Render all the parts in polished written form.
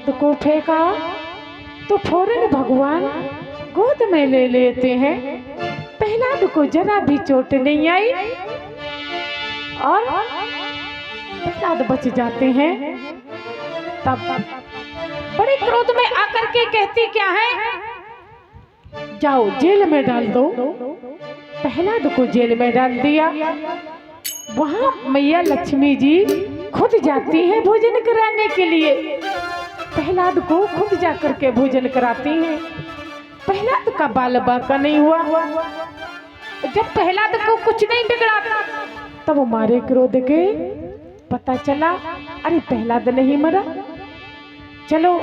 प्रहलाद को फेंका तो फौरन भगवान गोद में ले लेते हैं। प्रहलाद को जरा भी चोट नहीं आई और प्रहलाद बच जाते हैं। तब बड़े क्रोध में आकर के कहती क्या है, जाओ जेल में डाल दो। प्रहलाद को जेल में डाल दिया। वहां मैया लक्ष्मी जी खुद जाती है भोजन कराने के लिए। प्रहलाद को खुद जाकर के भोजन कराती हैं। प्रहलाद का बाल बाका नहीं हुआ। जब प्रहलाद को कुछ नहीं बिगड़ा तब वो मारे क्रोध के पता चला, अरे प्रहलाद नहीं मरा, चलो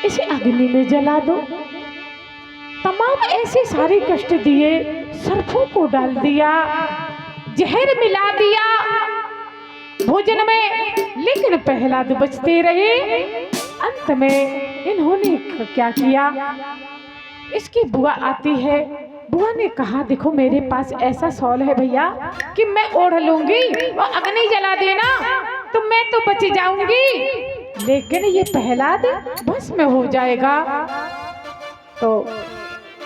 इसे अग्नि में जला दो। तमाम ऐसे सारे कष्ट दिए, सर्पों को डाल दिया, जहर मिला दिया भोजन में, लेकिन प्रहलाद बचते रहे। अंत में इन्होंने क्या किया, इसकी बुआ आती है। बुआ ने कहा देखो मेरे पास ऐसा शॉल है भैया कि मैं ओढ़ लूंगी और अग्नि जला देना तो मैं तो बच जाऊंगी, लेकिन ये प्रहलाद भस्म हो जाएगा। तो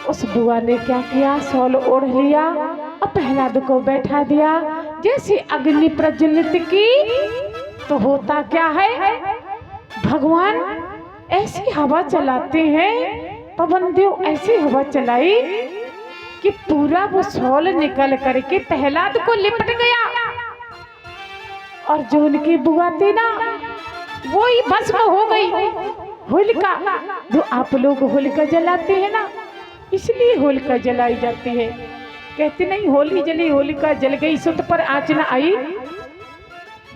उस बुआ ने क्या किया, शॉल ओढ़ लिया और प्रहलाद को बैठा दिया। जैसे अग्नि प्रज्वलित की तो होता क्या है, भगवान ऐसी हवा चलाते हैं, पवन देव ऐसी हवा चलाई कि पूरा वो शॉल निकल करके प्रहलाद को लिपट गया। और जो उनकी बुआ थी ना वो ही भस्म हो गई। होलिका, जो आप लोग होलिका जलाते हैं ना, इसलिए होलिका जलाई जाती है। कहते नहीं होली जली होलिका जल गई, सुत पर आँच न आई।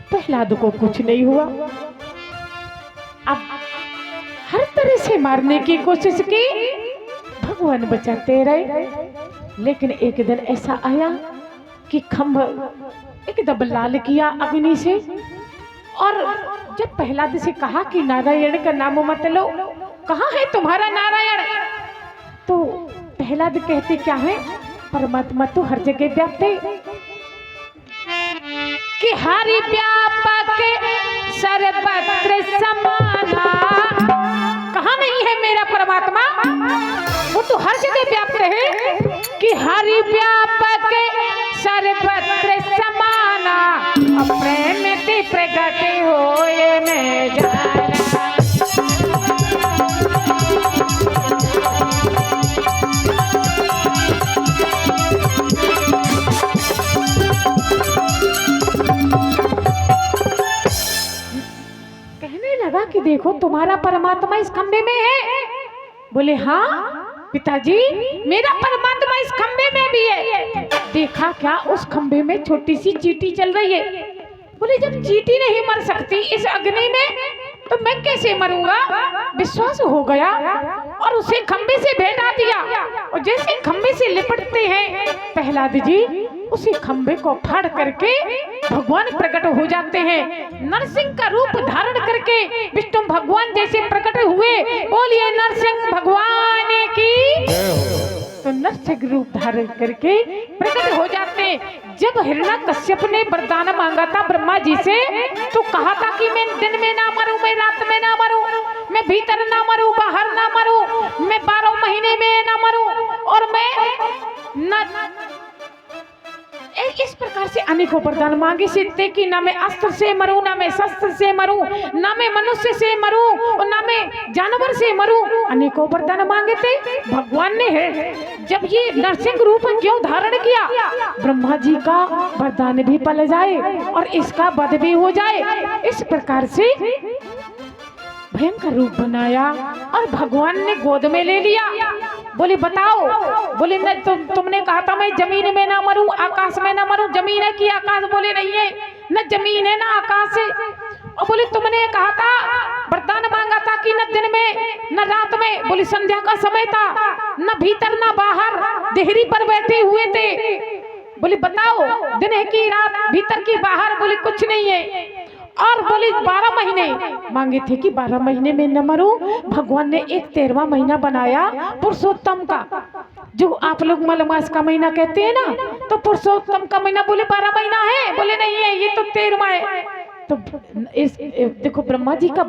प्रहलाद को कुछ नहीं हुआ। अब हर तरह से मारने की कोशिश की, भगवान बचाते रहे। लेकिन एक दिन ऐसा आया कि खंभ एकदम लाल किया अग्नि से। और जब प्रहलाद से कहा कि नारायण का नाम मत लो, कहाँ है तुम्हारा नारायण, तो प्रहलाद कहते क्या है, परमात्मा तो हर जगह व्याप्त है कि हरि व्यापक सर्वत्र समाना। कहाँ नहीं है मेरा परमात्मा, वो तो हर जगह व्याप्त है कि हरि व्यापक सर्वत्र समाना। प्रेम ते प्रगट होए मैं जाना। कहने लगा कि देखो तुम्हारा परमात्मा इस खंबे में है। बोले हाँ पिताजी, मेरा परमात्मा इस खंबे में भी है। देखा क्या, उस खंबे में छोटी सी चींटी चल रही है। बोले जब चींटी नहीं मर सकती इस अग्नि में तो मैं कैसे मरूंगा। विश्वास हो गया और उसे खंबे से भेजा दिया। और जैसे खंबे से लिपटते हैं प्रहलाद जी, उसी खंबे को फाड़ करके भगवान प्रकट हो जाते हैं। नरसिंह का रूप धारण करके विष्णु भगवान जैसे प्रकट हुए। बोलिए नरसिंह भगवान की। तो नरसिंह रूप धारण करके प्रकट हो जाते। जब हिरण्यकश्यप ने वरदान मांगा था ब्रह्मा जी से, तो कहा था कि मैं दिन में ना मरूं, मैं रात में ना मरूं, मैं भीतर ना मरूं, बाहर ना मरूं, मैं 12 महीने में ना मरूं, और मैं न इस प्रकार से अनेकों वरदान मांगे से कि ना मैं अस्त्र से मरूं, ना मैं शस्त्र से मरूं, ना मैं मनुष्य से मरूं और ना मैं जानवर से मरूं। अनेकों वरदान मांगे थे। भगवान ने है जब ये नरसिंह रूप क्यों धारण किया, ब्रह्मा जी का वरदान भी पल जाए और इसका वध भी हो जाए। इस प्रकार से भयंकर रूप बनाया और भगवान ने गोद में ले लिया। बोले बताओ, बोले न तुमने कहा था मैं जमीन में ना मरूं, आकाश में ना मरूं। जमीन है कि आकाश, बोले नहीं है, न जमीन है ना आकाश है। और बोले तुमने कहा था, वरदान मांगा था कि न दिन में न रात में, बोले संध्या का समय था, न भीतर न बाहर, देहरी पर बैठे हुए थे। बोले बताओ दिन है कि रात, भीतर की बाहर, बोले कुछ नहीं है। और बोले 12 महीने मांगे थे कि 12 महीने में न मरूं। भगवान ने एक 13वां महीना बनाया पुरुषोत्तम का, जो आप लोग मलमास का महीना कहते हैं ना, तो पुरुषोत्तम का महीना बोले 12 महीना है, बोले नहीं है ये तो 13वां है। तो इस देखो ब्रह्मा जी का